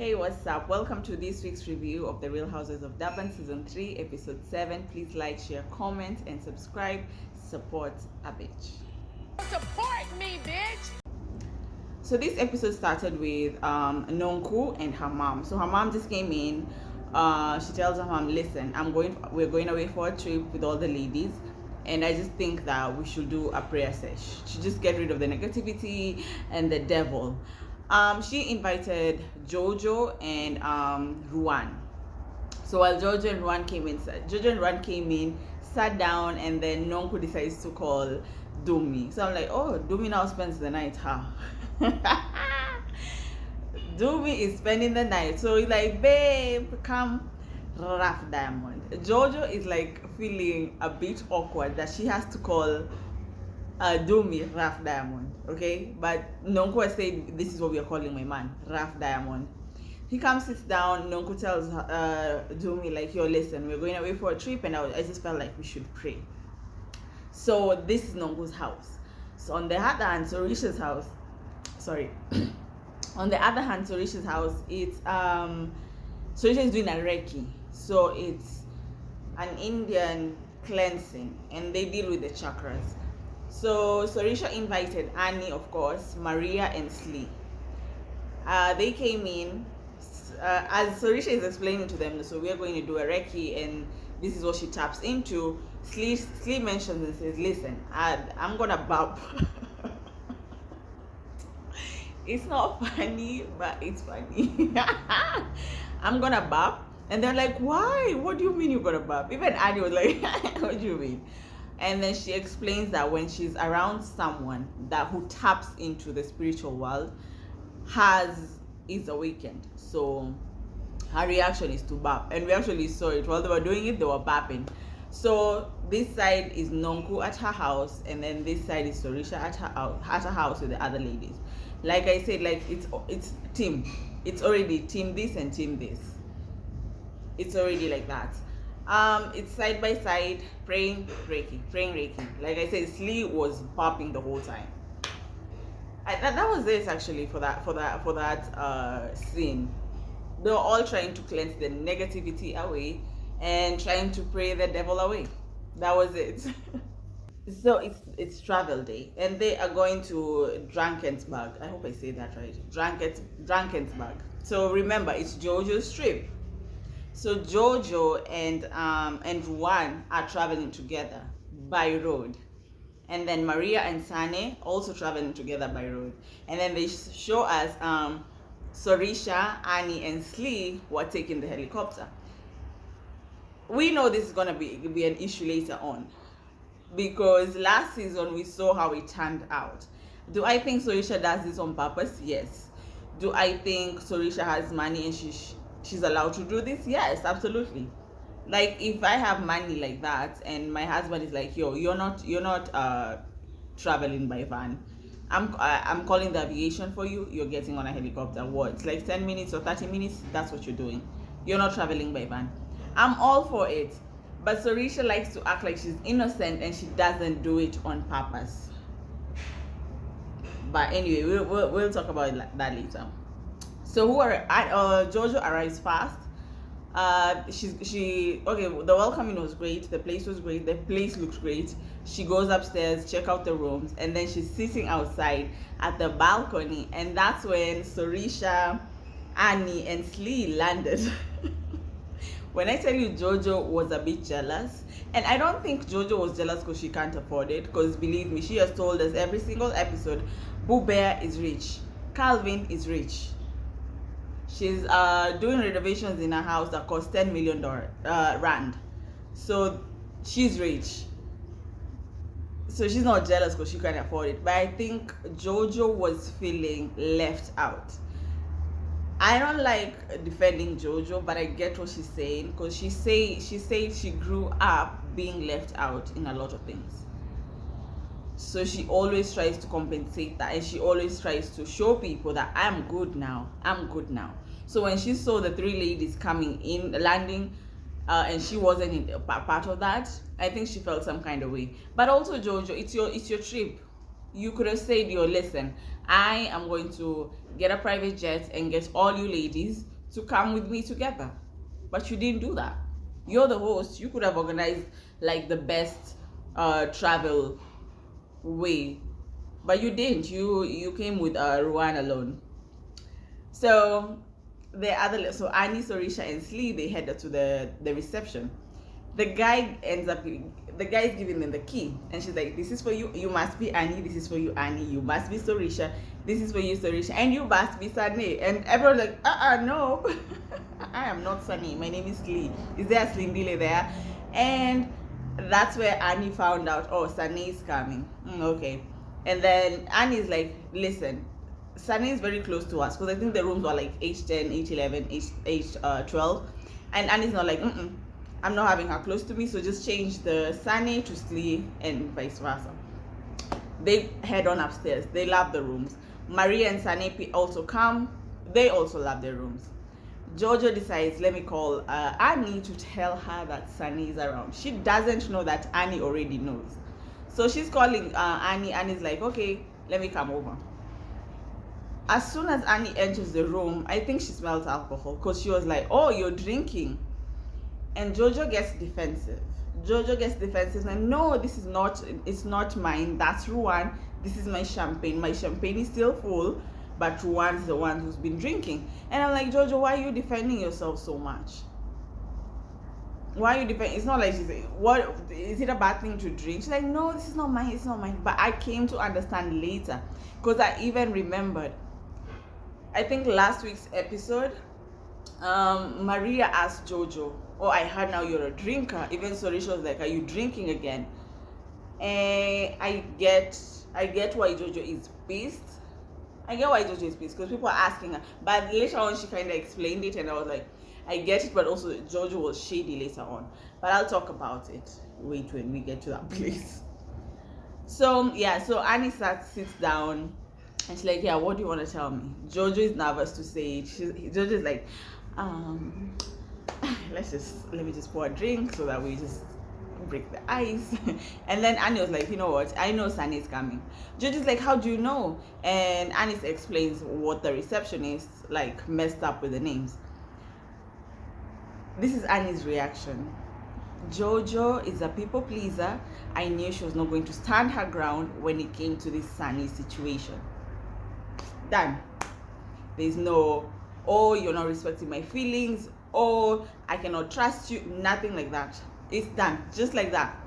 Hey, what's up? Welcome to this week's review of The Real Houses of Durban Season 3, Episode 7. Please like, share, comment, and subscribe. Support a bitch. Support me, bitch! So this episode started with Nonku and her mom. So her mom just came in. She tells her mom, listen, we're going away for a trip with all the ladies. And I just think that we should do a prayer sesh to just get rid of the negativity and the devil. She invited Jojo and Ruan. So while Jojo and Ruan came in, sat down, and then Nonku decides to call Dumi. So I'm like, oh, Dumi now spends the night, huh? Dumi is spending the night. So he's like, babe, come rough diamond. Jojo is like feeling a bit awkward that she has to call Dumi rough diamond, okay? But Nonku has said, this is what we are calling my man, rough diamond. He comes, sits down. Nonku tells Dumi, like, yo, listen, we're going away for a trip, and I just felt like we should pray. So this is Nonku's house. So on the other hand, Sorisha's house, on the other hand, Sorisha's house, it's Sorisha is doing a Reiki. So it's an Indian cleansing, and they deal with the chakras. So Sorisha invited Annie, of course, Maria, and Slee. They came in. As Sorisha is explaining to them, so we are going to do a Reiki, and this is what she taps into. Slee mentions and says, listen, I'm gonna bop. It's not funny, but it's funny. I'm gonna bop. And they're like, why? What do you mean you're gonna bop? Even Annie was like, what do you mean? And then she explains that when she's around someone who taps into the spiritual world, is awakened. So her reaction is to bap. And we actually saw it. While they were doing it, they were bapping. So this side is Nonku at her house, and then this side is Sorisha at her house with the other ladies. Like I said, like it's team. It's already team this and team this. It's already like that. It's side by side, praying Reiki. Like I said, Slee was popping the whole time. That was it actually for that scene. They were all trying to cleanse the negativity away and trying to pray the devil away. That was it. So it's travel day, and they are going to Drankensburg. I hope I say that right. Drankensburg. So remember, it's Jojo's trip. So Jojo and Ruan are traveling together by road, and then Maria and Sane also traveling together by road. And then they show us Sorisha, Annie, and Slee were taking the helicopter. We know this is gonna be an issue later on, because last season we saw how it turned out. Do I think Sorisha does this on purpose? Yes. Do I think Sorisha has money and she's allowed to do this? Yes, absolutely. Like, if I have money like that and my husband is like, yo, you're not traveling by van, I'm calling the aviation for you, you're getting on a helicopter. What, it's like 10 minutes or 30 minutes, that's what you're doing. You're not traveling by van. I'm all for it. But Sorisha likes to act like she's innocent, and she doesn't do it on purpose. But anyway, we'll talk about that later. So Jojo arrives fast. The welcoming was great. The place was great. The place looks great. She goes upstairs, check out the rooms, and then she's sitting outside at the balcony, and that's when Sorisha, Annie, and Slee landed. When I tell you Jojo was a bit jealous, and I don't think Jojo was jealous because she can't afford it, because believe me, she has told us every single episode, Boo Bear is rich, Calvin is rich. She's doing renovations in her house that cost $10 million rand. So she's rich. So she's not jealous because she can't afford it. But I think Jojo was feeling left out. I don't like defending Jojo, but I get what she's saying, because she said she grew up being left out in a lot of things. So she always tries to compensate that, and she always tries to show people that I'm good now. So when she saw the three ladies coming in, landing, and she wasn't part of that, I think she felt some kind of way. But also, Jojo, it's your trip. You could have said, yo, listen, I am going to get a private jet and get all you ladies to come with me together. But you didn't do that. You're the host. You could have organized like the best travel way, but you didn't. You came with Ruan alone. So Annie, Sorisha, and Slee, they headed to the reception. The guy is giving them the key, and she's like, this is for you, you must be Annie. This is for you, Annie. You must be Sorisha. This is for you, Sorisha, and you must be Sane. And everyone's like, no. I am not Sane. My name is Slee. Is there a Slindile there? And that's where Annie found out, oh, Sane is coming. Okay. And then Annie's like, listen, Sane is very close to us, because I think the rooms were like H10, H11, H12. And Annie's not like, I'm not having her close to me, so just change the Sane to Slee and vice versa. They head on upstairs. They love the rooms. Maria and Sane also come. They also love their rooms. Jojo decides, let me call Annie to tell her that Sane is around. She doesn't know that Annie already knows. So she's calling Annie. Annie's like, okay, let me come over. As soon as Annie enters the room, I think she smells alcohol, because she was like, oh, you're drinking. And Jojo gets defensive. And no, it's not mine. That's Ruan. This is my champagne. My champagne is still full, but Ruan's the one who's been drinking. And I'm like, Jojo, why are you defending yourself so much? Why are you defending? It's not like she's like, what is it a bad thing to drink? She's like, no, this is not mine. It's not mine. But I came to understand later, because I even remembered, I think last week's episode, Maria asked Jojo, oh, I heard now you're a drinker. Even Sorisha was like, are you drinking again? And I get why Jojo is pissed. Because people are asking her. But later on, she kind of explained it, and I was like, I get it, but also Jojo was shady later on. But I'll talk about it. Wait when we get to that place. So Annie sits down, and she's like, yeah, what do you want to tell me? Jojo is nervous to say it. Jojo is like, let me just pour a drink so that we just break the ice. And then Annie was like, you know what, I know Sane is coming. Jojo's like, how do you know? And Annie explains what the receptionist like messed up with the names. This is Annie's reaction. Jojo is a people pleaser. I knew she was not going to stand her ground when it came to this Sane situation. Done. There's no, oh, you're not respecting my feelings, oh, I cannot trust you, nothing like that. It's done, just like that.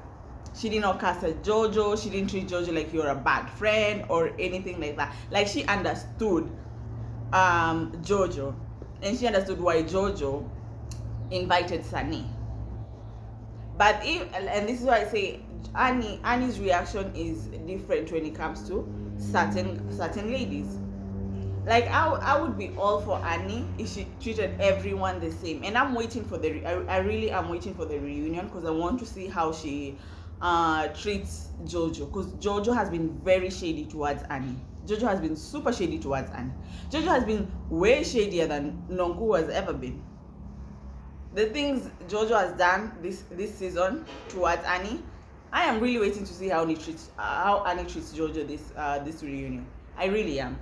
She did not cast at Jojo. She didn't treat Jojo like you're a bad friend or anything like that. Like, she understood Jojo, and she understood why Jojo invited Sane. But and this is why I say Annie's reaction is different when it comes to certain ladies. Like, I would be all for Annie if she treated everyone the same. And I'm waiting for I really am waiting for the reunion, because I want to see how she treats Jojo. Because Jojo has been very shady towards Annie. Jojo has been super shady towards Annie. Jojo has been way shadier than Nonku has ever been. The things Jojo has done this season towards Annie, I am really waiting to see how Annie treats Jojo this reunion. I really am.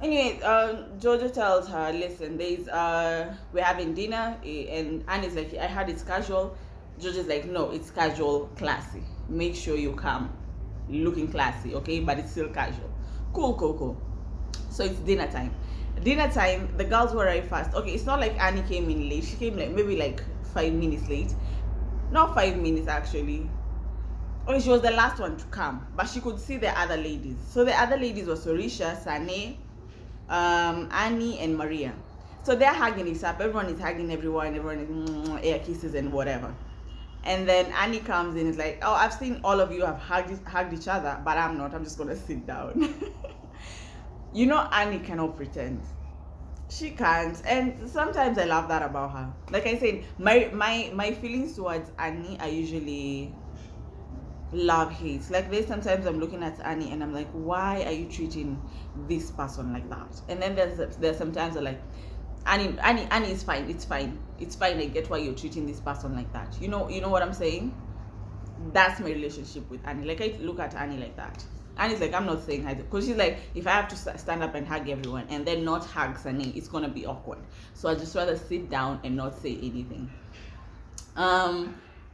Anyway, Jojo tells her, listen, we're having dinner, and Annie's like, I heard it's casual. Jojo's like, no, it's casual, classy. Make sure you come looking classy, okay? But it's still casual. Cool. So it's dinner time. The girls were arrived fast. Okay, it's not like Annie came in late. She came like maybe like 5 minutes late. Not 5 minutes actually. Okay, she was the last one to come, but she could see the other ladies. So the other ladies were Sorisha, Sane, Annie, and Maria. So they're hugging it up. Everyone is hugging everyone. Everyone is air kisses and whatever. And then Annie comes in and is like, oh, I've seen all of you have hugged each other, but I'm not. I'm just gonna sit down. You know, Annie cannot pretend. She can't. And sometimes I love that about her. Like I said, my feelings towards Annie are usually love hate. Like, there's sometimes I'm looking at Annie and I'm like, why are you treating this person like that? And then there's sometimes I'm like, Annie is fine. It's fine. I get why you're treating this person like that. You know what I'm saying? That's my relationship with Annie. Like, I look at Annie like that. And it's like, I'm not saying hi, because she's like, if I have to stand up and hug everyone and then not hug Sane, it's gonna be awkward. So I just rather sit down and not say anything.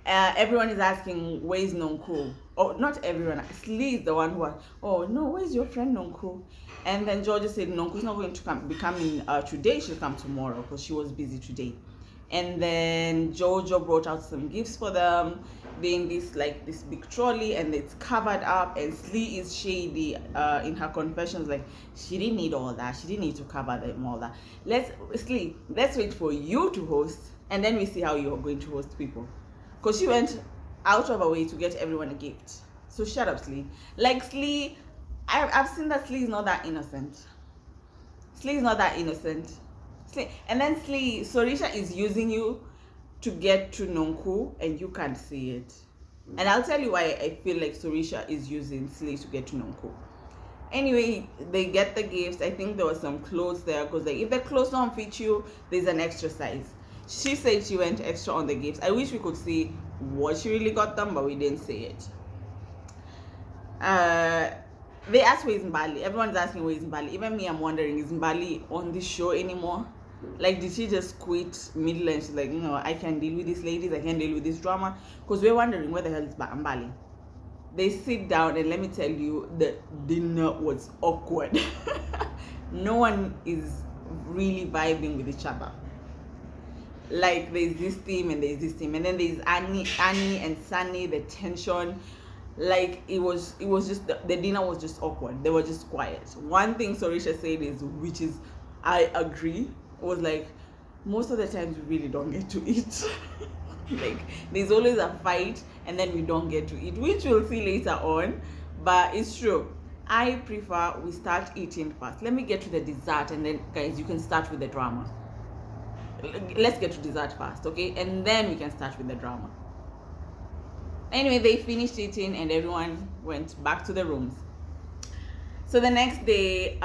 Everyone is asking, where's Nonku? Oh, not everyone. Slee is the one who was, oh no, where's your friend Nonku? And then Georgia said Nonku's not going to be coming today, she'll come tomorrow because she was busy today. And then Jojo brought out some gifts for them, being this big trolley, and it's covered up. And Slee is shady in her confessions, like she didn't need all that, she didn't need to cover them all that. Slee, let's wait for you to host, and then we see how you're going to host people, because she went out of her way to get everyone a gift. So shut up, Slee. Like Slee, I've seen that Slee is not that innocent. Slee is not that innocent. And then Slee, Sorisha is using you to get to Nonku, and you can't see it. And I'll tell you why I feel like Sorisha is using Slee to get to Nonku. Anyway, they get the gifts. I think there was some clothes there, because like, if the clothes don't fit you, there's an extra size. She said she went extra on the gifts. I wish we could see what she really got them, but we didn't see it. They asked where is Mbali. Everyone's asking where is Mbali. Even me, I'm wondering, is Mbali on this show anymore? Like, did she just quit middle and she's like, you know, I can deal with these ladies, I can deal with this drama? Because we're wondering where the hell is Mbali. They sit down, and let me tell you, the dinner was awkward. No one is really vibing with each other. Like, there's this team and there's this team, and then there's Annie and Sunny, the tension. Like, it was just, the dinner was just awkward. They were just quiet. One thing Sorisha said is, which is, I agree, was like, most of the times we really don't get to eat. Like, there's always a fight and then we don't get to eat, which we'll see later on, but it's true. I prefer we start eating first. Let me get to the dessert, and then guys, you can start with the drama. Let's get to dessert first, okay? And then we can start with the drama. Anyway, they finished eating and everyone went back to the rooms. So the next day,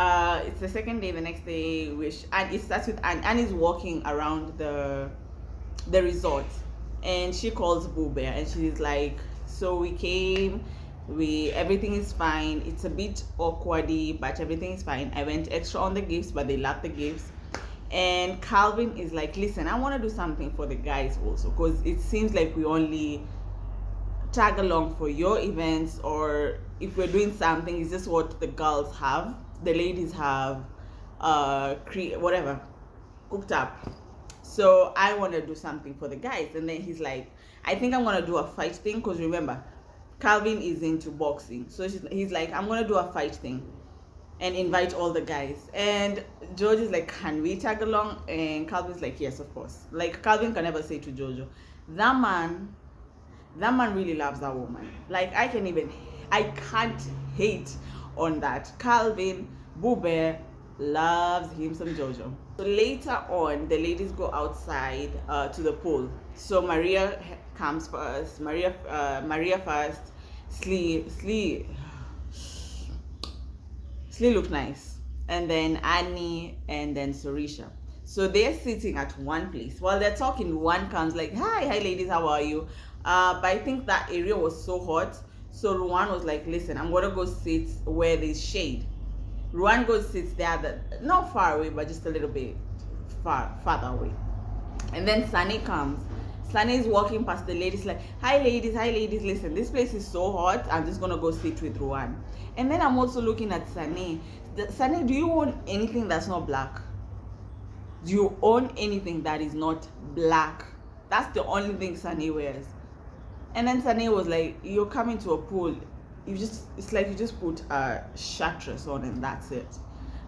it's the second day, the next day, and it starts with Annie's walking around the resort, and she calls Boo Bear, and she's like, so we came, everything is fine, it's a bit awkwardy, but everything is fine. I went extra on the gifts, but they love the gifts. And Calvin is like, listen, I want to do something for the guys also, because it seems like we only tag along for your events, or if we're doing something, it's just what the girls have, the ladies have whatever cooked up. So I want to do something for the guys. And then he's like, I think I'm going to do a fight thing, because remember, Calvin is into boxing. So he's like, I'm going to do a fight thing and invite all the guys. And George is like, can we tag along? And Calvin's like, yes, of course. Like, Calvin can never say to Jojo, that man really loves that woman. Like, I can't hate on that. Calvin, Boo Bear, loves him some Jojo. So later on, the ladies go outside to the pool. So Maria comes first. Maria first. Slee looked nice. And then Annie, and then Sorisha. So they're sitting at one place. While they're talking, one comes like, hi ladies, how are you? But I think that area was so hot, so Ruan was like, listen, I'm gonna go sit where there's shade. Ruan goes sits there, not far away, but just a little bit farther away. And then Sunny comes. Sunny is walking past the ladies like, hi ladies, listen, this place is so hot, I'm just gonna go sit with Ruan. And then I'm also looking at Sunny. Sunny, do you own anything that's not black? Do you own anything that is not black? That's the only thing Sunny wears. And then Sunny was like, you're coming to a pool, it's like you just put a chartreuse on and that's it.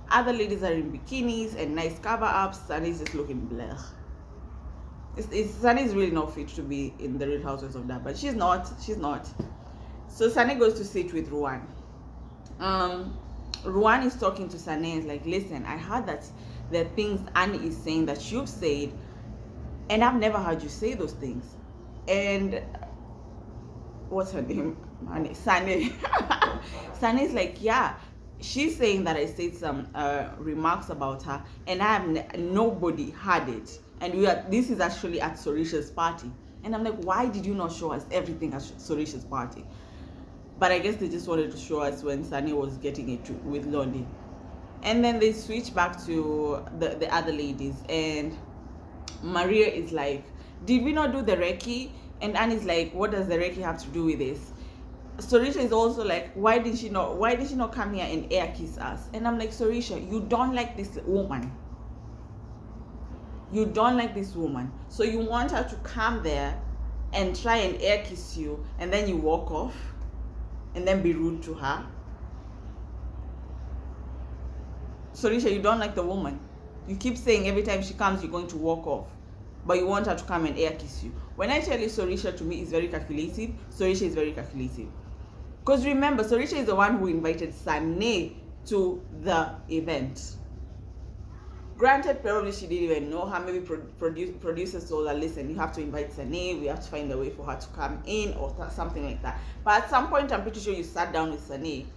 Other ladies are in bikinis and nice cover-ups. Sunny's just looking blech. Sunny's really not fit to be in the Real Housewives of Durban, but she's not. So Sunny goes to sit with Ruan. Ruan is talking to Sunny and is like, listen, I heard that the things Annie is saying that you've said, and I've never heard you say those things. And what's her name? Sane. Sane is like, yeah, she's saying that I said some remarks about her, and nobody heard it. And this is actually at Sorisha's party. And I'm like, why did you not show us everything at Sorisha's party? But I guess they just wanted to show us when Sane was getting it with Londi. And then they switch back to the other ladies, and Maria is like, did we not do the recce? And Annie's like, what does the recce have to do with this? Sorisha is also like, why did she not come here and air kiss us? And I'm like, Sorisha, you don't like this woman. You don't like this woman. So you want her to come there and try and air kiss you, and then you walk off and then be rude to her. Sorisha, you don't like the woman. You keep saying every time she comes, you're going to walk off. But you want her to come and air kiss you. When I tell you Sorisha to me is very calculative, Sorisha is very calculative. Because remember, Sorisha is the one who invited Sane to the event. Granted, probably she didn't even know her. Maybe producers told her, listen, you have to invite Sane. We have to find a way for her to come in or something like that. But at some point, I'm pretty sure you sat down with Sane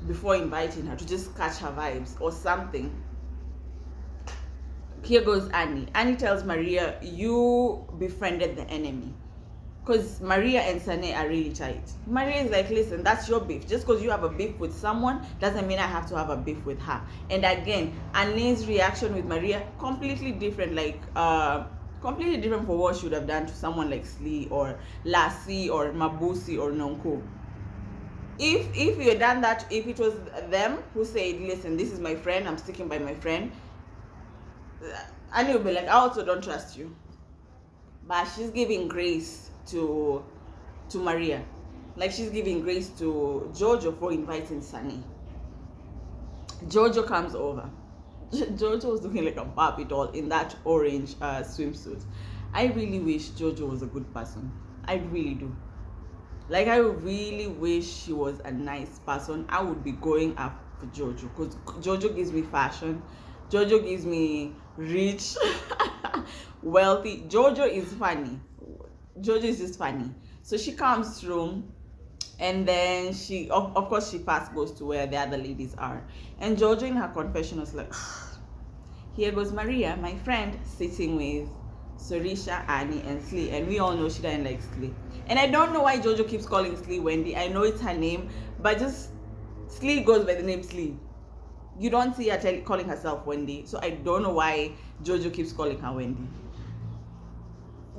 before inviting her to just catch her vibes or something. Here goes Annie. Annie tells Maria, you befriended the enemy. Because Maria and Sane are really tight. Maria is like, listen, that's your beef. Just because you have a beef with someone doesn't mean I have to have a beef with her. And again, Annie's reaction with Maria, completely different. Like, completely different for what she would have done to someone like Slee or Lassie or Mabusi or Nonko. If you had done that, if it was them who said, listen, this is my friend, I'm sticking by my friend, Annie would be like, I also don't trust you. But she's giving grace to Maria. Like, she's giving grace to Jojo for inviting Sane. Jojo comes over. Jojo was looking like a Barbie doll in that orange swimsuit. I really wish Jojo was a good person. I really do. Like, I really wish she was a nice person. I would be going up for Jojo, because Jojo gives me fashion. Jojo gives me rich, wealthy. Jojo is funny. Jojo is just funny. So she comes through, and then she, of course, she first goes to where the other ladies are. And Jojo in her confession was like, here goes Maria, my friend, sitting with Sorisha, Annie, and Slee. And we all know she doesn't like Slee. And I don't know why Jojo keeps calling Slee Wendy. I know it's her name, but just Slee goes by the name Slee. You don't see her calling herself Wendy. So I don't know why Jojo keeps calling her Wendy.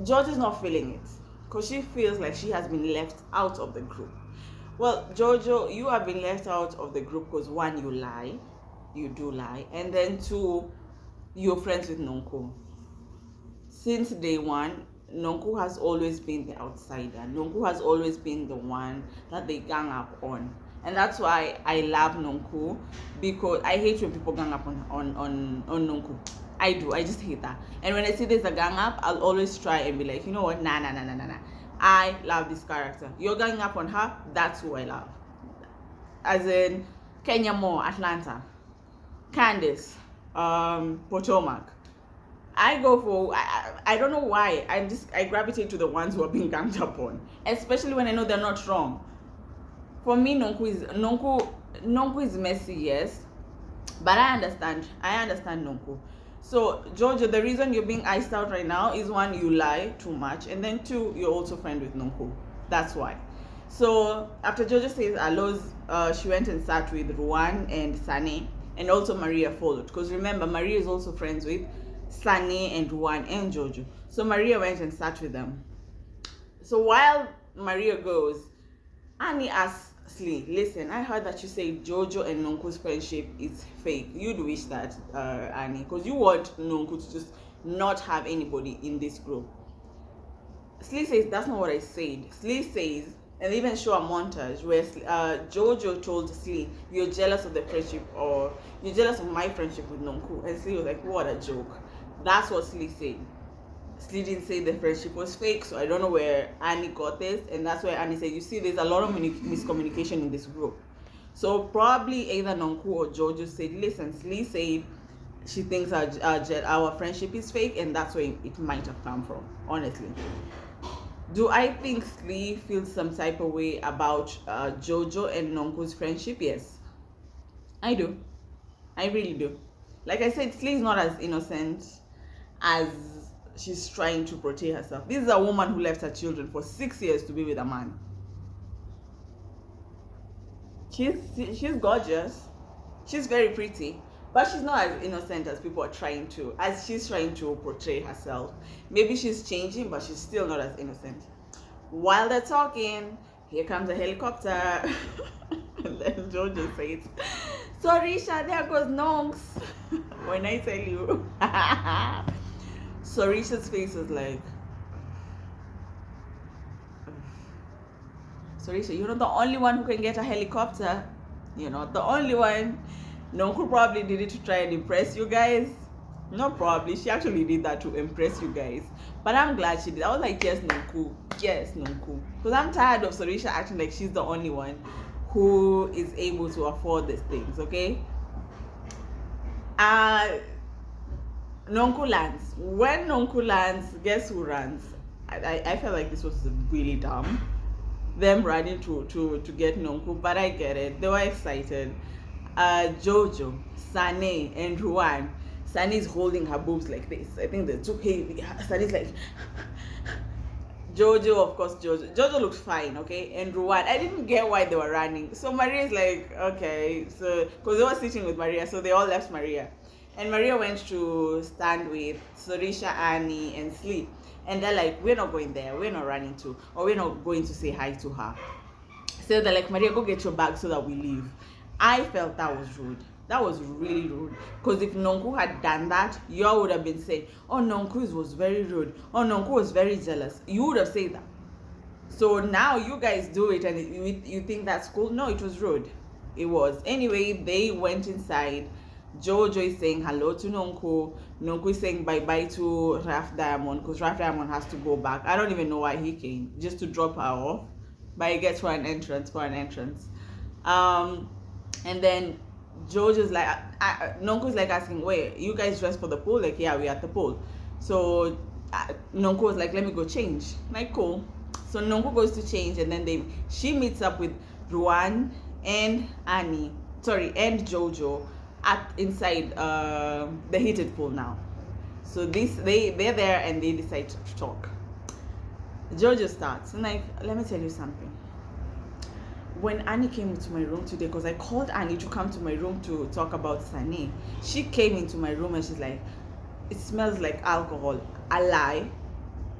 Jojo's not feeling it, because she feels like she has been left out of the group. Well, Jojo, you have been left out of the group because, one, you lie. You do lie. And then, two, you're friends with Nonko. Since day one, Nonko has always been the outsider. Nonko has always been the one that they gang up on. And that's why I love Nonko, because I hate when people gang up on Nonko. I do. I just hate that. And when I see there's a gang up, I'll always try and be like, you know what? Nah. I love this character. You're ganging up on her. That's who I love. As in Kenya Moore, Atlanta, Candice, Potomac. I go for, I don't know why. I gravitate to the ones who are being ganged up on, especially when I know they're not wrong. For me, Nonko is messy, yes, but I understand Nonko. So, Jojo, the reason you're being iced out right now is, one, you lie too much, and then two, you're also friend with Nonko. That's why. So, after Jojo says Aloz, she went and sat with Ruan and Sane, and also Maria followed. Because remember, Maria is also friends with Sane and Ruan and Jojo. So, Maria went and sat with them. So, while Maria goes, Annie asks Slee, listen, I heard that you say Jojo and Nonko's friendship is fake. You'd wish that, Annie, because you want Nonko to just not have anybody in this group. Slee says, that's not what I said. Slee says, and even show a montage where Jojo told Slee, you're jealous of the friendship, or you're jealous of my friendship with Nonko. And Slee was like, what a joke. That's what Slee said. Slee didn't say the friendship was fake, so I don't know where Annie got this, and that's why Annie said, you see, there's a lot of miscommunication in this group. So probably either Nonko or Jojo said, listen, Slee said she thinks our friendship is fake, and that's where it might have come from, honestly. Do I think Slee feels some type of way about Jojo and Nonko's friendship? Yes, I do. I really do. Like I said, Slee is not as innocent as she's trying to portray herself. This is a woman who left her children for 6 years to be with a man. she's gorgeous. She's very pretty, but she's not as innocent as people are she's trying to portray herself. Maybe she's changing, but she's still not as innocent. While they're talking, here comes a helicopter. And then Jojo says, Sorisha, there goes Nonks. When I tell you. Sorisha's face was like, Sorisha, you're not the only one who can get a helicopter. You're not the only one. Nonku probably did it to try and impress you guys. Not probably. She actually did that to impress you guys. But I'm glad she did. I was like, yes, Nonku. Yes, Nonku. Because I'm tired of Sorisha acting like she's the only one who is able to afford these things, okay? Nonku lands. When Nonku lands, guess who runs? I felt like this was really dumb. Them running to get Nonku, but I get it. They were excited. Jojo, Sane, and Ruan. Sane is holding her boobs like this. I think they're too heavy. Sane's like Jojo, of course. Jojo looks fine, okay. And Ruan, I didn't get why they were running. So Maria's like, okay, so because they were sitting with Maria, so they all left Maria, and Maria went to stand with Sorisha, Annie, and Sleep. And they're like, we're not going there, we're not running to, or we're not going to say hi to her. So they're like, Maria, go get your bag so that we leave. I felt that was rude. That was really rude. Because if Nonku had done that, you all would have been saying, oh, Nonku was very rude. Oh, Nonku was very jealous. You would have said that. So now you guys do it and you think that's cool? No, it was rude. It was. Anyway, they went inside. Jojo is saying hello to Nonku. Nonku is saying bye-bye to Raf Diamond because Raf Diamond has to go back. I don't even know why he came. Just to drop her off. But he gets for an entrance. And then Jojo's like, Nonku's like asking, wait, you guys dressed for the pool? Like, yeah, we're at the pool. So Nonku was like, let me go change. Like, cool. So Nonku goes to change, and then she meets up with Ruan and Jojo inside the heated pool now. So they're there and they decide to talk. Jojo starts and like, let me tell you something. When Annie came into my room today, because I called Annie to come to my room to talk about Sane, she came into my room and she's like, it smells like alcohol. A lie.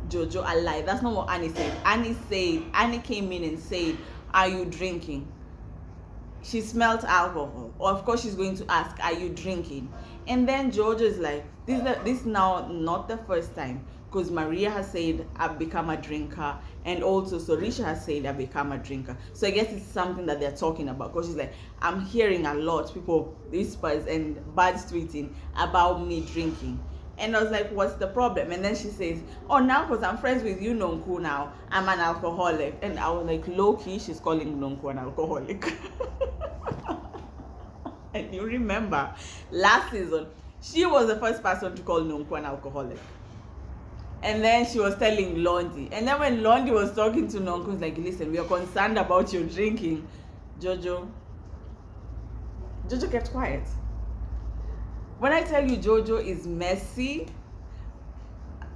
Jojo, a lie. That's not what Annie said. Annie came in and said, are you drinking? She smelled alcohol. Or of course she's going to ask, are you drinking? And then Jojo is like, this now not the first time. Because Maria has said, I've become a drinker. And also Sorisha has said, I've become a drinker. So I guess it's something that they're talking about. Because she's like, I'm hearing a lot, people whispers and birds tweeting about me drinking. And I was like, what's the problem? And then she says, oh, now because I'm friends with you, Nonku, now, I'm an alcoholic. And I was like, low-key, she's calling Nonku an alcoholic. And you remember, last season, she was the first person to call Nonku an alcoholic. And then she was telling Londi. And then when Londi was talking to Nonku, was like, listen, we are concerned about your drinking. Jojo kept quiet. When I tell you Jojo is messy,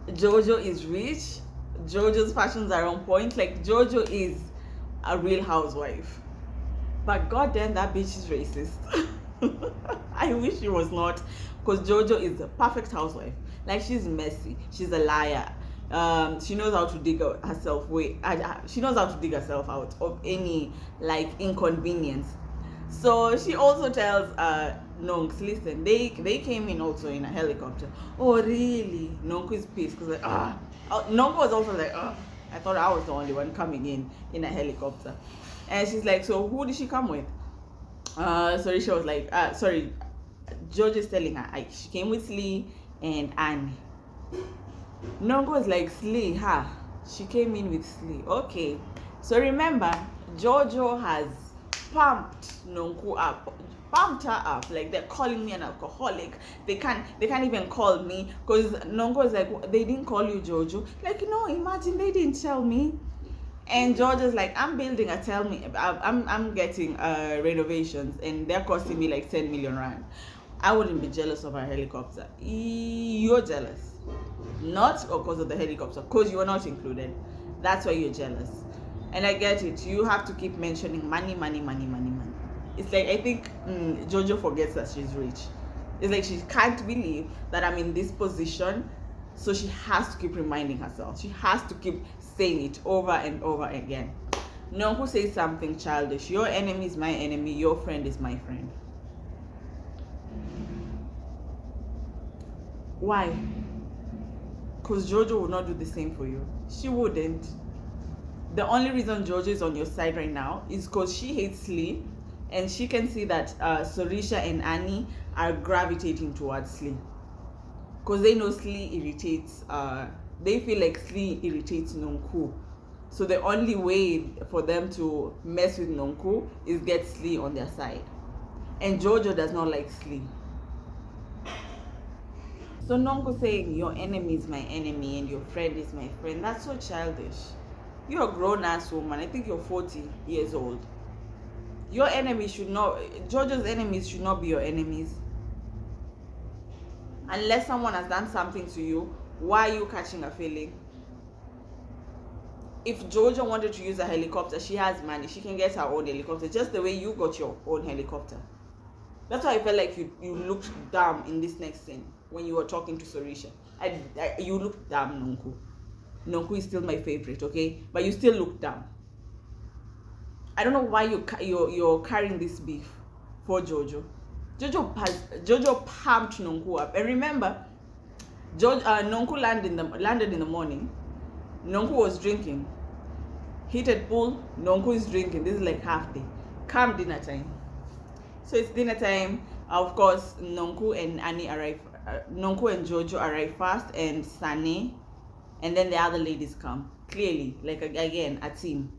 Jojo is rich, Jojo's fashions are on point, like Jojo is a real housewife. But goddamn, that bitch is racist. I wish she was not, because Jojo is a perfect housewife. Like, she's messy, she's a liar. She knows how to dig herself she knows how to dig herself out of any like inconvenience. So she also tells Nonks, listen, they came in also in a helicopter. Oh really? Nonku is pissed because like Nonku was also like I thought I was the only one coming in a helicopter. And she's like, so who did she come with? Sorisha was like, George is telling her she came with Slee and Annie. Nonku was like, Slee, she came in with Slee. Okay, so remember, Jojo has pumped Nonku up, pumped her up. Like, they're calling me an alcoholic. They can't even call me because Nonku was like, they didn't call you Jojo. Like, no, imagine they didn't tell me. And Georgia's like, I'm building I'm getting renovations and they're costing me like 10 million rand. I wouldn't be jealous of her helicopter. You're jealous. Not because of the helicopter, because you are not included. That's why you're jealous. And I get it. You have to keep mentioning money. It's like I think Jojo forgets that she's rich. It's like she can't believe that I'm in this position, so she has to keep reminding herself. She has to keep saying it over and over again. Nonku says something childish. Your enemy is my enemy. Your friend is my friend. Why? Because Jojo would not do the same for you. She wouldn't. The only reason Jojo is on your side right now is because she hates Slee, and she can see that Sorisha and Annie are gravitating towards Slee. Because they know Slee irritates, they feel like Slee irritates Nonku. So the only way for them to mess with Nonku is get Slee on their side. And Jojo does not like Slee. So Nonku saying your enemy is my enemy and your friend is my friend, that's so childish. You're a grown-ass woman. I think you're 40 years old. Your enemy should not, Jojo's enemies should not be your enemies. Unless someone has done something to you, why are you catching a feeling? If Jojo wanted to use a helicopter, she has money. She can get her own helicopter, just the way you got your own helicopter. That's why I felt like you looked dumb in this next scene when you were talking to Sorisha. You looked dumb, Nonku. Nonku is still my favorite, okay? But you still look dumb. I don't know why you're carrying this beef for Jojo. Jojo pumped Nonku up. And remember, Nonku landed in the morning. Nonku was drinking. Heated pool, Nonku is drinking. This is like half day. Come dinner time. So it's dinner time. Of course, Nonku and Annie arrive. Nonku and Jojo arrive first, and Sane, and then the other ladies come. Clearly, like again, a team.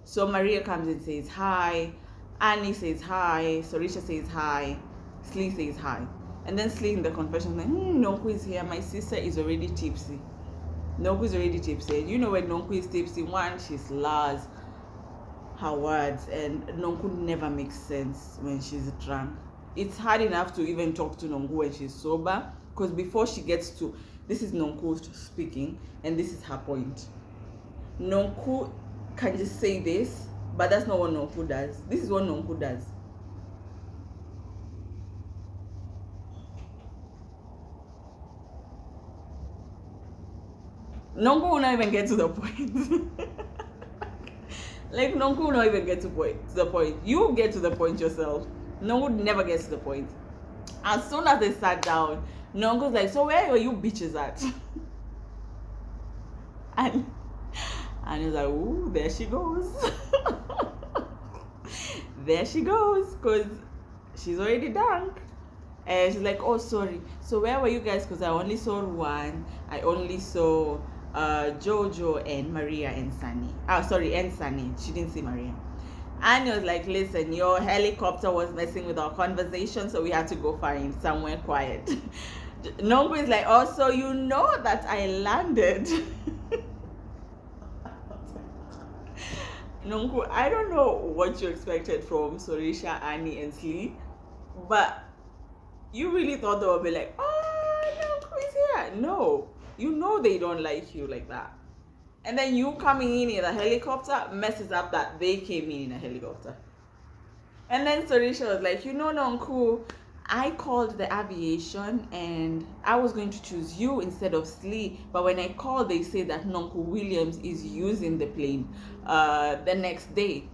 So Maria comes and says hi. Annie says hi. Sorisha says hi. Slee says hi. And then Slee in the confession is like, Nonku is here. My sister is already tipsy. Nonku is already tipsy. You know when Nonku is tipsy, one, she slurs her words, and Nonku never makes sense when she's drunk. It's hard enough to even talk to Nonku when she's sober, because before she gets to, this is Nonku speaking, and this is her point. Nonku can just say this, but that's not what Nonku does. This is what Nonku does. Nonku will not even get to the point. Like, Nonku will not even get to the point. You get to the point yourself. Nonku never gets to the point. As soon as they sat down, Nonku's like, so where are you bitches at? and he's like, ooh, there she goes. There she goes, because she's already drunk. And she's like, oh, sorry. So where were you guys? Because I only saw one. I only saw Jojo and Maria and Sane. Oh, sorry, and Sane. She didn't see Maria. And he was like, listen, your helicopter was messing with our conversation, so we had to go find somewhere quiet. Nonku is like, oh, so you know that I landed. Nonku, I don't know what you expected from Sorisha, Annie, and Slee, but you really thought they would be like, oh, Nonku is here. No, you know they don't like you like that. And then you coming in a helicopter messes up that they came in a helicopter. And then Sorisha was like, you know, Nonku, I called the aviation and I was going to choose you instead of Slee. But when I called, they said that Nonku Williams is using the plane the next day.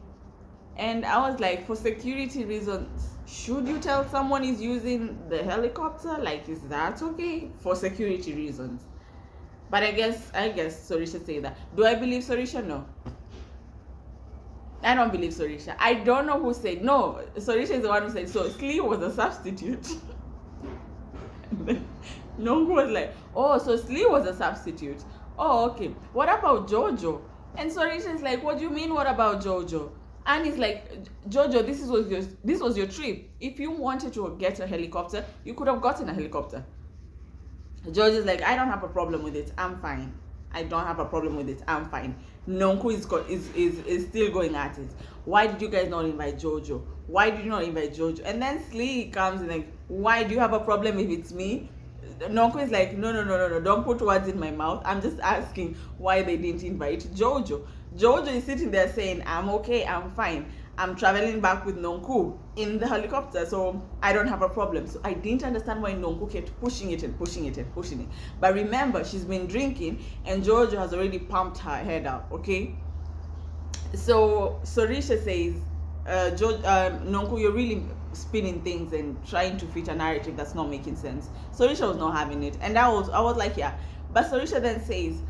And I was like, for security reasons, should you tell someone is using the helicopter? Like, is that okay? For security reasons. But I guess Sorisha said that. Do I believe Sorisha? No. I don't believe Sorisha. I don't know who said. No, Sorisha is the one who said. So Slee was a substitute. Nonku was like, oh, so Slee was a substitute. Oh, okay. What about Jojo? And Sorisha is like, what do you mean, what about Jojo? And he's like, Jojo, this was your trip. If you wanted to get a helicopter, you could have gotten a helicopter. George is like, I don't have a problem with it. I'm fine. I don't have a problem with it. I'm fine. Nonku is still going at it. Why did you guys not invite Jojo? Why did you not invite Jojo? And then Slee comes and like, why do you have a problem if it's me? Nonku is like, no. Don't put words in my mouth. I'm just asking why they didn't invite Jojo. Jojo is sitting there saying, I'm okay. I'm fine. I'm traveling back with Nonku in the helicopter, so I don't have a problem. So I didn't understand why Nonku kept pushing it and pushing it and pushing it. But remember, she's been drinking and Jojo has already pumped her head up, okay? So Sorisha says, Nonku, you're really spinning things and trying to fit a narrative that's not making sense. Sorisha was not having it. And I was like, yeah. But Sorisha then says,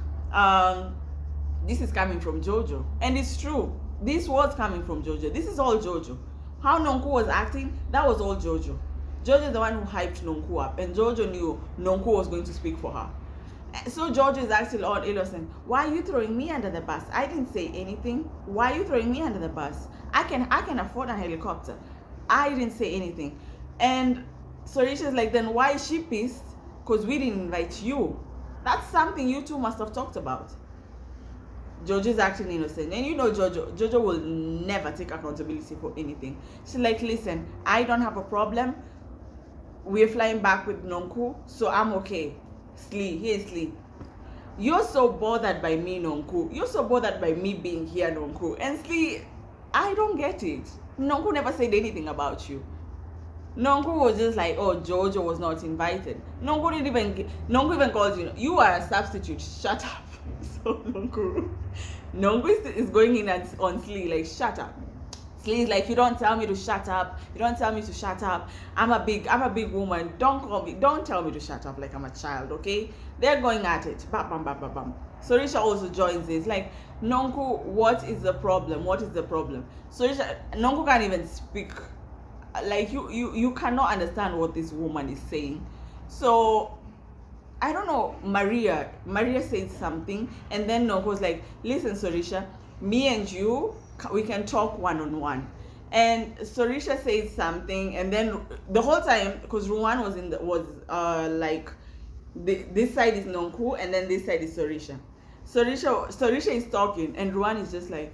this is coming from Jojo. And it's true. This was coming from Jojo. This is all Jojo. How Nonku was acting, that was all Jojo. Jojo is the one who hyped Nonku up, and Jojo knew Nonku was going to speak for her. So Jojo is acting all innocent. Why are you throwing me under the bus? I didn't say anything. Why are you throwing me under the bus? I can afford a helicopter. I didn't say anything. And Sorisha's like, then why is she pissed? Because we didn't invite you. That's something you two must have talked about. Jojo is acting innocent, and you know Jojo will never take accountability for anything. She's like, listen, I don't have a problem. We're flying back with Nonku, so I'm okay. Slee, here's Slee. You're so bothered by me, Nonku. You're so bothered by me being here, Nonku. And Slee, I don't get it. Nonku never said anything about you. Nonku was just like, oh, Jojo was not invited. Nonku even called you. You are a substitute. Shut up. So Nonku is going in on Slee like, shut up. Slee is like, you don't tell me to shut up. You don't tell me to shut up. I'm a big woman. Don't tell me to shut up like I'm a child, okay? They're going at it. Bam, bam, bam, bam, bam. Sorisha also joins this. Like, Nonku, what is the problem? What is the problem? Sorisha, Nonku can't even speak. Like, you cannot understand what this woman is saying. So I don't know, Maria said something, and then Nonku was like, listen, Sorisha, me and you, we can talk one-on-one. And Sorisha said something, and then the whole time, because Ruan was like, this side is Nonku, and then this side is Sorisha. Sorisha is talking, and Ruan is just like,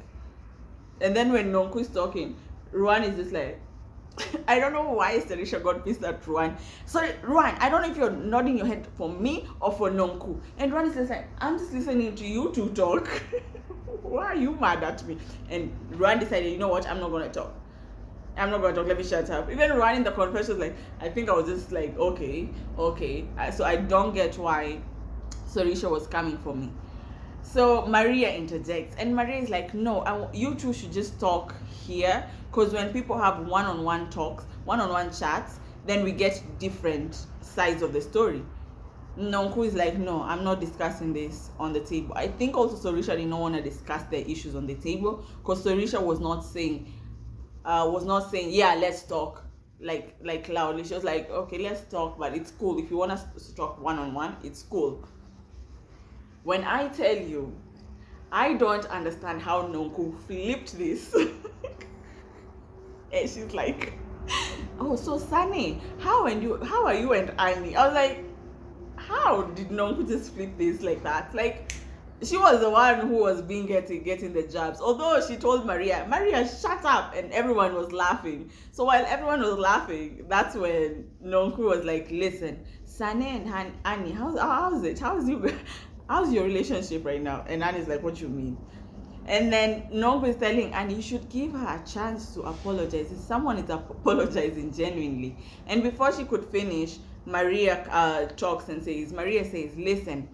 and then when Nonku is talking, Ruan is just like, I don't know why Sorisha got pissed at Ruan. Sorry, Ruan, I don't know if you're nodding your head for me or for Nonku. And Ruan is just like, I'm just listening to you two talk. Why are you mad at me? And Ruan decided, you know what, I'm not going to talk. Let me shut up. Even Ruan in the confession was like, I think I was just like, okay. So I don't get why Sorisha was coming for me. So Maria interjects, and Maria is like, no, you two should just talk here, because when people have one-on-one talks, one-on-one chats, then we get different sides of the story. Nonku is like, no, I'm not discussing this on the table. I think also Sorisha did not want to discuss their issues on the table, because Sorisha was not saying, yeah, let's talk, like loudly. She was like, okay, let's talk, but it's cool. If you want us to talk one-on-one, it's cool. When I tell you, I don't understand how Nonku flipped this. And she's like, oh, so Sane, how are you and Annie? I was like, how did Nonku just flip this like that? Like, she was the one who was getting the jabs. Although she told Maria, shut up, and everyone was laughing. So while everyone was laughing, that's when Nonku was like, listen, Sane and Annie, how's it? How's your relationship right now? And Annie's like, what do you mean? And then Nonku is telling Annie, you should give her a chance to apologize. If someone is apologizing genuinely. And before she could finish, Maria talks and says, listen,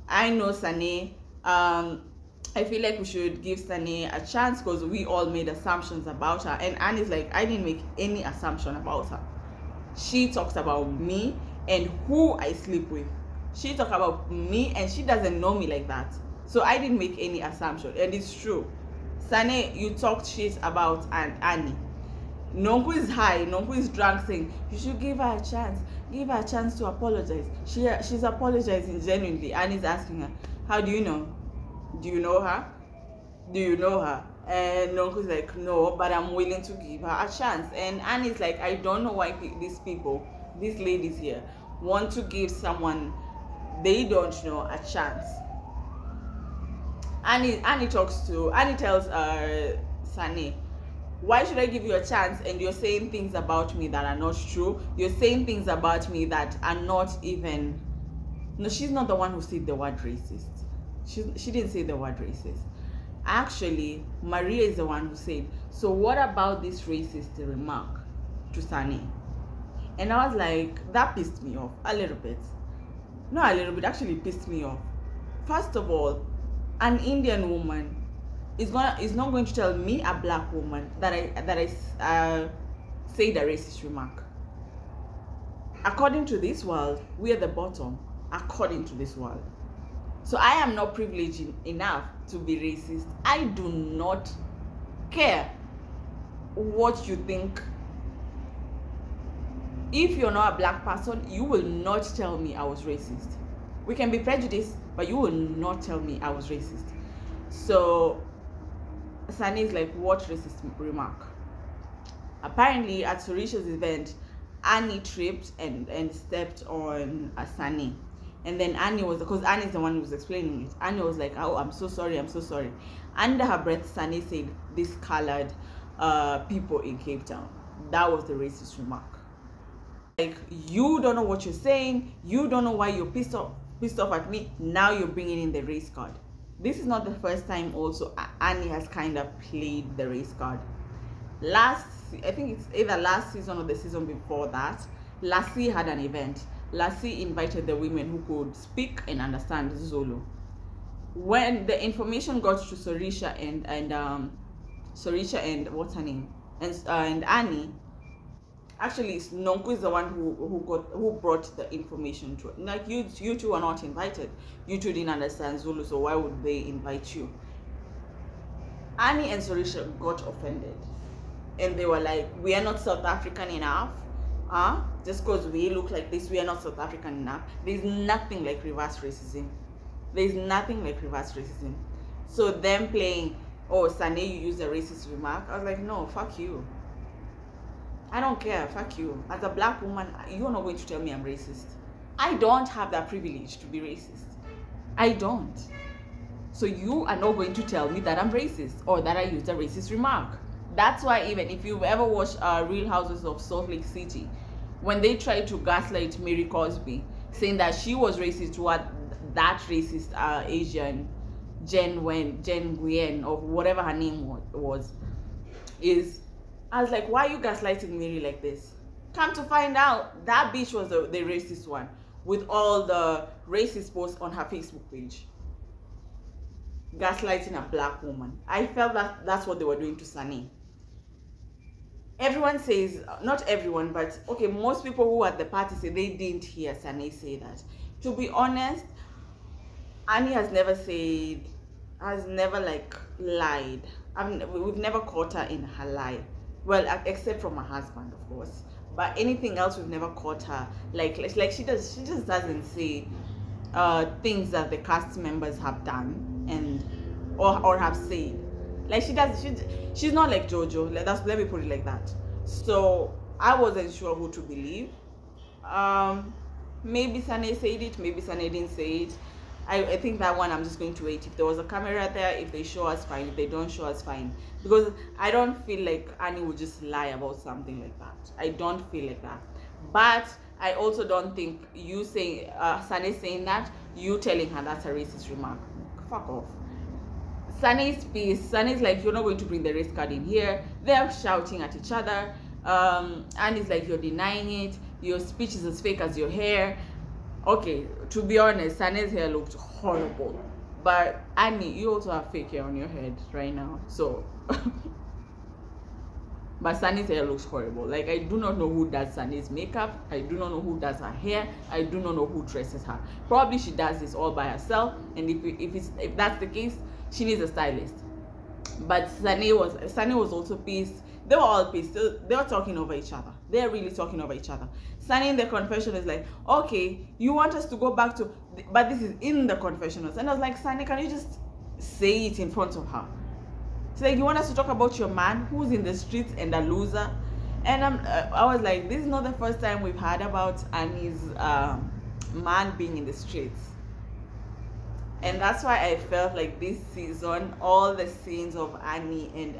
I know Sane. I feel like we should give Sane a chance because we all made assumptions about her. And Annie's like, I didn't make any assumption about her. She talks about me and who I sleep with. She talks about me and she doesn't know me like that. So I didn't make any assumption. And it's true. Sane, you talked shit about Annie. Nonku is high. Nonku is drunk saying, you should give her a chance. Give her a chance to apologize. She's apologizing genuinely. Annie's asking her, how do you know? Do you know her? And Nonku is like, no, but I'm willing to give her a chance. And Annie's like, I don't know why these ladies here, want to give someone they don't know a chance. Annie tells Sane, why should I give you a chance and you're saying things about me that are not true? You're saying things about me that are not even... No, she's not the one who said the word racist. She didn't say the word racist. Actually, Maria is the one who said, so what about this racist remark to Sane? And I was like, that pissed me off a little bit. Not a little bit, actually pissed me off. First of all, an Indian woman is not going to tell me, a black woman, that I said a racist remark. According to this world, we are the bottom. According to this world. So I am not privileged enough to be racist. I do not care what you think. If you're not a black person, you will not tell me I was racist. We can be prejudiced, but you will not tell me I was racist. So Sane is like, what racist remark? Apparently at Sorisha's event, Annie tripped and stepped on Sane. And then Annie was, because Annie is the one who was explaining it. Annie was like, oh, I'm so sorry. Under her breath, Sane said, this colored people in Cape Town. That was the racist remark. Like, you don't know what you're saying. You don't know why you're pissed off at me. Now you're bringing in the race card. This is not the first time also Annie has kind of played the race card. I think it's either last season or the season before that, Lassie had an event. Lassie invited the women who could speak and understand Zulu. When the information got to Sorisha and what's her name, and Annie, actually Nonku is the one who brought the information to it. Like, you two are not invited. You two didn't understand Zulu, so why would they invite you? Annie and Sorisha got offended, and they were like, we are not South African enough. Just because we look like this, we are not South African enough. There's nothing like reverse racism. So them playing, oh, Sane, you use a racist remark. I was like, no, fuck you. I don't care, fuck you. As a black woman, you're not going to tell me I'm racist. I don't have that privilege to be racist. I don't. So you are not going to tell me that I'm racist or that I used a racist remark. That's why, even if you've ever watched Real Houses of Salt Lake City, when they tried to gaslight Mary Cosby, saying that she was racist toward that racist Asian Jen Nguyen, or whatever her name was, I was like, why are you gaslighting Mary like this? Come to find out, that bitch was the racist one, with all the racist posts on her Facebook page. Gaslighting a black woman. I felt that that's what they were doing to Sane. Everyone says, not everyone, but okay, most people who were at the party say they didn't hear Sane say that. To be honest, Annie has never lied. We've never caught her in her lie. Well, except from her husband, of course. But anything else, we've never caught her. Like she just doesn't say things that the cast members have done or have said. Like she's not like Jojo. Let me put it like that. So I wasn't sure who to believe. Maybe Sane said it, maybe Sane didn't say it. I think that one I'm just going to wait. If there was a camera there, if they show us, fine. If they don't show us, fine. Because I don't feel like Annie would just lie about something like that. I don't feel like that. But I also don't think you saying Sane saying that, you telling her that's a racist remark. Fuck off. Sane's piece. Sane's like, you're not going to bring the race card in here. They're shouting at each other. Annie's like, you're denying it. Your speech is as fake as your hair. Okay, to be honest, Sane's hair looked horrible. But Annie, you also have fake hair on your head right now. So, but Sane's hair looks horrible. Like, I do not know who does Sane's makeup. I do not know who does her hair. I do not know who dresses her. Probably she does this all by herself. And if that's the case, she needs a stylist. But Sane was also pissed. They were all pissed. They were talking over each other. They're really talking over each other. Sane in the confession is like, okay, you want us to go back to, but this is in the confessionals. And I was like, Sane, can you just say it in front of her? She's like, you want us to talk about your man who's in the streets and a loser? And I was like, this is not the first time we've heard about Annie's man being in the streets. And that's why I felt like this season, all the scenes of Annie and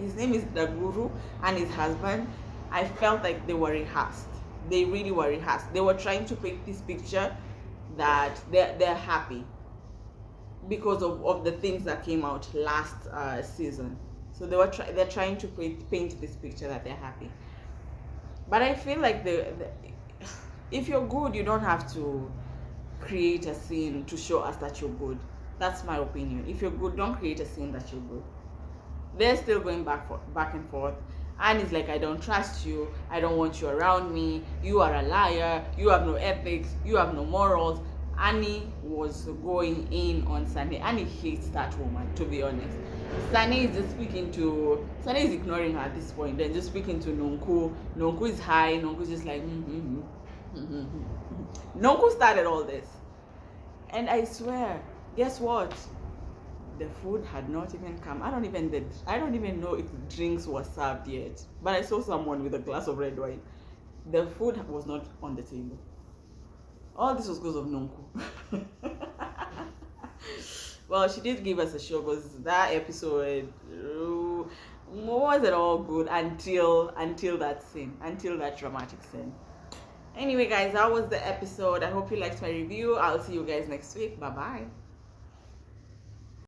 his name is the Guru and his husband, I felt like they were rehearsed. They really were rehearsed. They were trying to paint this picture that they're happy. because of the things that came out last season. So they're trying to paint this picture that they're happy. But I feel like if you're good, you don't have to create a scene to show us that you're good. That's my opinion. If you're good, don't create a scene that you're good. They're still going back and forth. And it's like, I don't trust you, I don't want you around me, you are a liar, you have no ethics, you have no morals. Annie was going in on Sane. Annie hates that woman, to be honest. Sane is ignoring her at this point. Then just speaking to Nonku. Nonku is high. Nonku's just like, Nonku started all this. And I swear, guess what? The food had not even come. I don't even know if drinks were served yet. But I saw someone with a glass of red wine. The food was not on the table. All this was because of Nonku. Well, she did give us a show because that episode wasn't all good until that dramatic scene. Anyway, guys, that was the episode. I hope you liked my review. I'll see you guys next week. Bye bye.